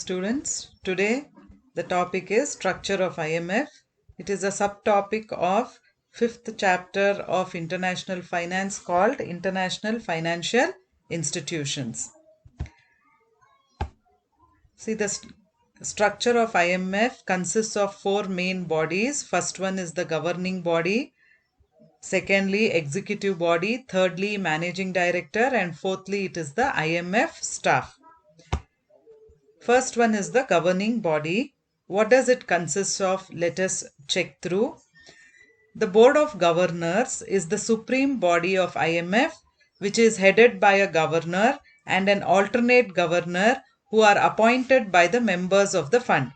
Students, today the topic is Structure of IMF. It is a subtopic of fifth chapter of International Finance called International Financial Institutions. See, the structure of IMF consists of four main bodies. First one is the governing body, secondly executive body, thirdly managing director, and fourthly it is the IMF staff. First one is the governing body. What does it consist of? Let us check through. The Board of Governors is the supreme body of IMF, which is headed by a governor and an alternate governor who are appointed by the members of the fund.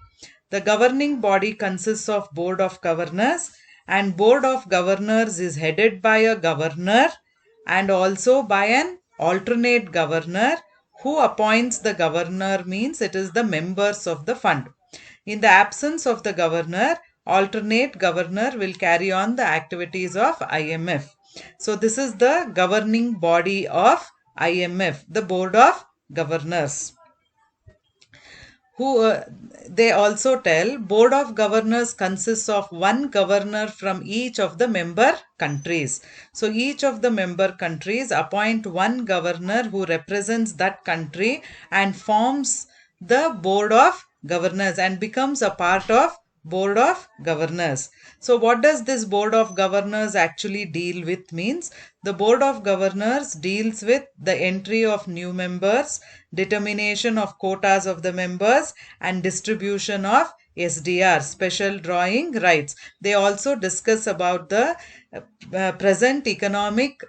The governing body consists of Board of Governors, and Board of Governors is headed by a governor and also by an alternate governor. Who appoints the governor means it is the members of the fund. In the absence of the governor, alternate governor will carry on the activities of IMF. So this is the governing body of IMF, the Board of Governors. They also tell Board of Governors consists of one governor from each of the member countries. So each of the member countries appoint one governor who represents that country and forms the Board of Governors and becomes a part of Board of Governors. So what does this Board of Governors actually deal with means? The Board of Governors deals with the entry of new members, determination of quotas of the members, and distribution of SDR, special drawing rights. They also discuss about the present economic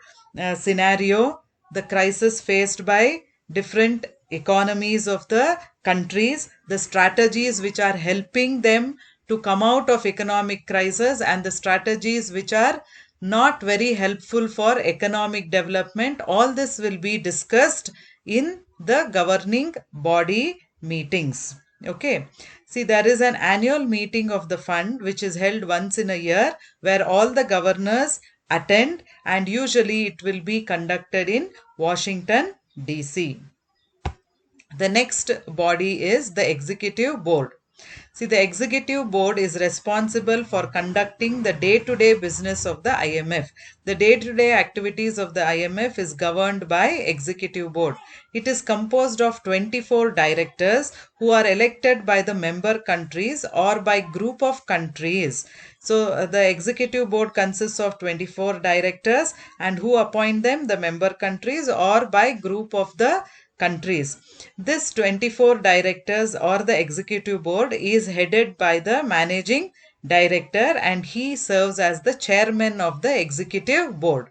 scenario, the crisis faced by different economies of the countries, the strategies which are helping them to come out of economic crisis, and the strategies which are not very helpful for economic development. All this will be discussed in the governing body meetings. Okay. See, there is an annual meeting of the fund which is held once in a year where all the governors attend, and usually it will be conducted in Washington, D.C. The next body is the executive board. See, the executive board is responsible for conducting the day-to-day business of the IMF. The day-to-day activities of the IMF is governed by executive board. It is composed of 24 directors who are elected by the member countries or by group of countries. So the executive board consists of 24 directors, and who appoint them? The member countries or by group of the countries. This 24 directors or the executive board is headed by the managing director, and he serves as the chairman of the executive board.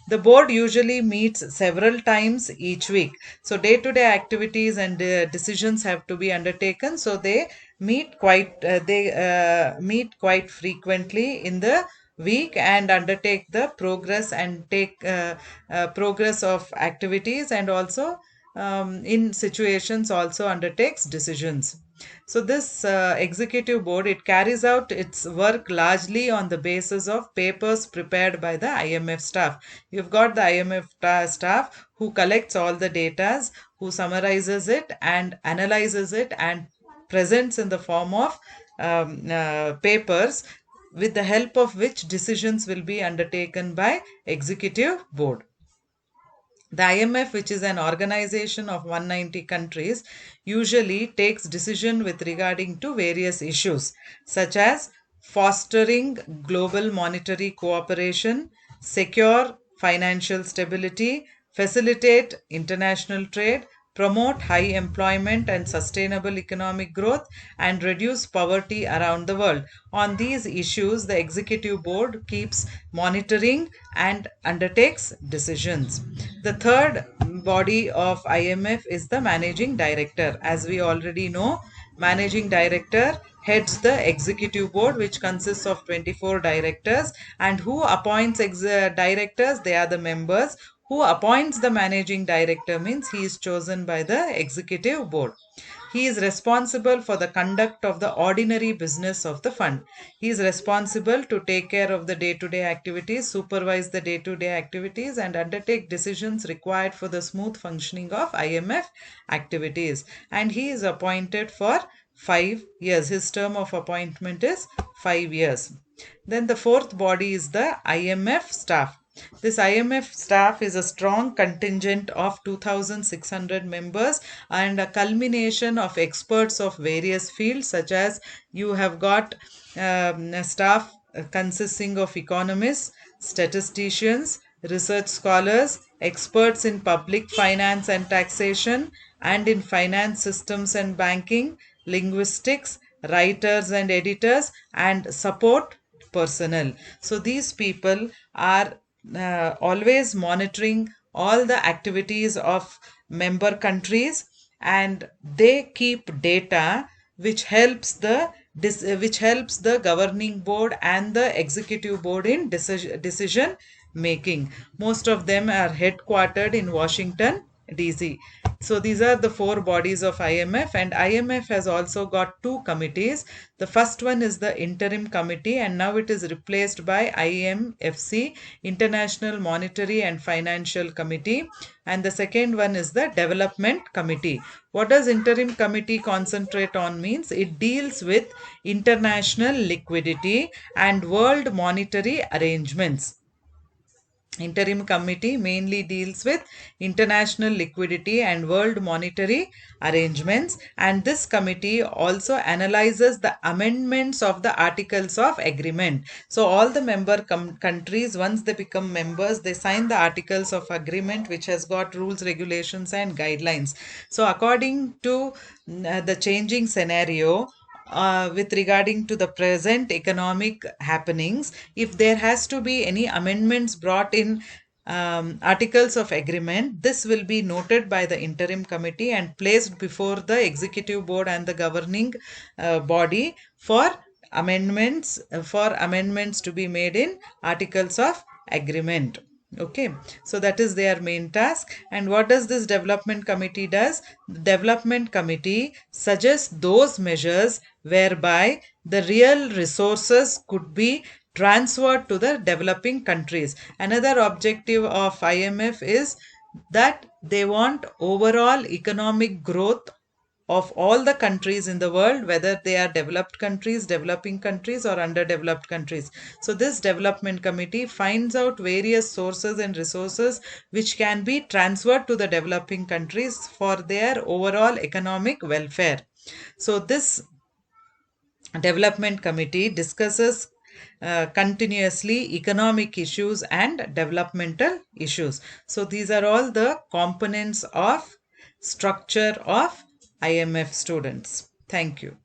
The board usually meets several times each week. So day-to-day activities and decisions have to be undertaken. So they meet quite frequently in the week and undertake the progress and take progress of activities, and also in situations also undertakes decisions. So this executive board, it carries out its work largely on the basis of papers prepared by the IMF staff. You've got the IMF staff who collects all the data, who summarizes it and analyzes it and presents in the form of papers, with the help of which decisions will be undertaken by executive board. The IMF, which is an organization of 190 countries, usually takes decision with regarding to various issues such as fostering global monetary cooperation, secure financial stability, facilitate international trade, promote high employment and sustainable economic growth, and reduce poverty around the world. On these issues, the executive board keeps monitoring and undertakes decisions. The third body of IMF is the managing director. As we already know, managing director heads the executive board, which consists of 24 directors, and who appoints directors? They are the members. Who appoints the managing director means he is chosen by the executive board. He is responsible for the conduct of the ordinary business of the fund. He is responsible to take care of the day-to-day activities, supervise the day-to-day activities, and undertake decisions required for the smooth functioning of IMF activities. And he is appointed for 5 years. His term of appointment is 5 years. Then the fourth body is the IMF staff. This IMF staff is a strong contingent of 2,600 members and a culmination of experts of various fields, such as you have got a staff consisting of economists, statisticians, research scholars, experts in public finance and taxation, and in finance systems and banking, linguistics, writers and editors, and support personnel. So these people are always monitoring all the activities of member countries, and they keep data which helps the governing board and the executive board in decision making. Most of them are headquartered in Washington DC. So these are the four bodies of IMF, and IMF has also got two committees. The first one is the interim committee, and now it is replaced by IMFC, International Monetary and Financial Committee, and the second one is the development committee. What does interim committee concentrate on means? It deals with international liquidity and world monetary arrangements. Interim committee mainly deals with international liquidity and world monetary arrangements, and this committee also analyzes the amendments of the articles of agreement. So all the member countries, once they become members, they sign the articles of agreement which has got rules, regulations and guidelines. So according to the changing scenario, with regarding to the present economic happenings, if there has to be any amendments brought in articles of agreement, this will be noted by the interim committee and placed before the executive board and the governing body for amendments to be made in articles of agreement. Okay, so that is their main task. And what does this development committee does? The development committee suggests those measures whereby the real resources could be transferred to the developing countries. Another objective of IMF is that they want overall economic growth of all the countries in the world, whether they are developed countries, developing countries, or underdeveloped countries. So this development committee finds out various sources and resources which can be transferred to the developing countries for their overall economic welfare. So this development committee discusses continuously economic issues and developmental issues. So these are all the components of structure of IMF, students. Thank you.